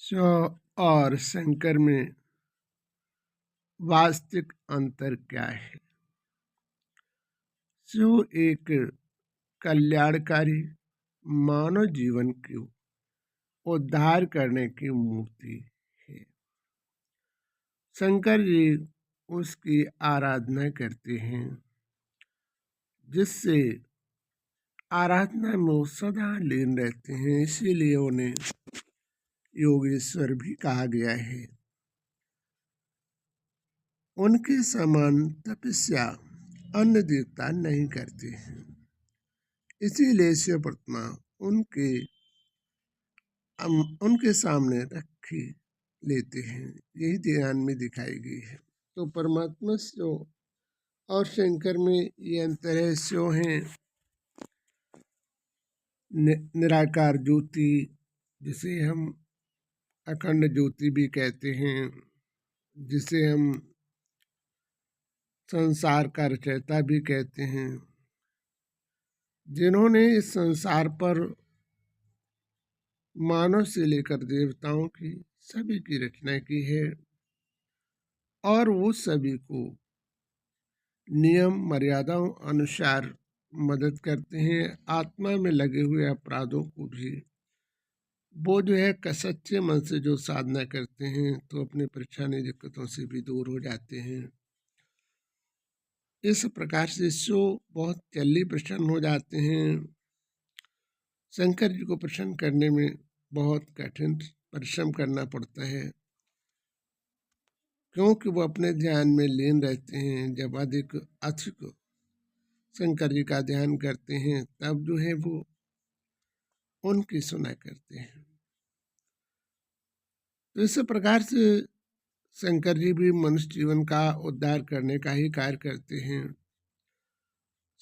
शिव और शंकर में वास्तविक अंतर क्या है? शिव एक कल्याणकारी मानव जीवन को उद्धार करने की मूर्ति है। शंकर जी उसकी आराधना करते हैं, जिससे आराधना में वो सदा लीन रहते हैं, इसीलिए उन्हें योगेश्वर भी कहा गया है। उनके समान तपस्या अन्य देवता नहीं करते हैं, इसीलिए शिव प्रतिमा उनके सामने रखी लेते हैं। यही ध्यान में दिखाई गई है। तो परमात्मा शिव और शंकर में ये अंतर है। शिव हैं निराकार ज्योति, जिसे हम अखंड ज्योति भी कहते हैं, जिसे हम संसार का रचयिता भी कहते हैं, जिन्होंने इस संसार पर मानव से लेकर देवताओं की सभी की रचना की है और वो सभी को नियम मर्यादाओं अनुसार मदद करते हैं। आत्मा में लगे हुए अपराधों को भी वो जो है सच्चे मन से जो साधना करते हैं तो अपनी परेशानी दिक्कतों से भी दूर हो जाते हैं। इस प्रकार से शिव बहुत जल्दी प्रसन्न हो जाते हैं। शंकर जी को प्रसन्न करने में बहुत कठिन परिश्रम करना पड़ता है, क्योंकि वो अपने ध्यान में लीन रहते हैं। जब अधिक शंकर जी का ध्यान करते हैं तब जो है वो उनकी सुना करते हैं। तो इस प्रकार से शंकर जी भी मनुष्य जीवन का उद्धार करने का ही कार्य करते हैं।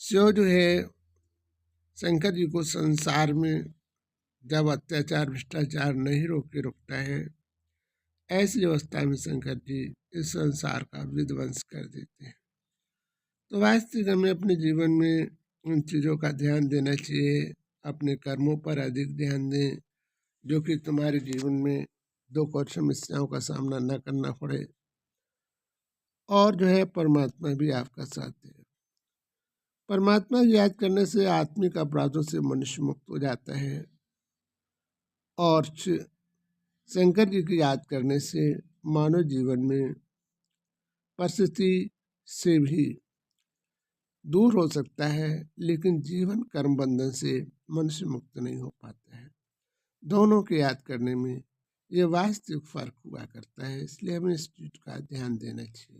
शिव जो है शंकर जी को संसार में जब अत्याचार भ्रष्टाचार नहीं रुकता है, ऐसी अवस्था में शंकर जी इस संसार का विध्वंस कर देते हैं। तो वास्तविक हमें अपने जीवन में उन चीज़ों का ध्यान देना चाहिए। अपने कर्मों पर अधिक ध्यान दें, जो कि तुम्हारे जीवन में दुख और समस्याओं का सामना न करना पड़े, और जो है परमात्मा भी आपका साथ दे। परमात्मा की याद करने से आत्मिक अपराधों से मनुष्य मुक्त हो जाता है, और शंकर जी की याद करने से मानव जीवन में परिस्थिति से भी दूर हो सकता है, लेकिन जीवन कर्म बंधन से मनुष्य मुक्त नहीं हो पाता है। दोनों के याद करने में ये वास्तविक फर्क हुआ करता है, इसलिए हमें इस चीज का ध्यान देना चाहिए।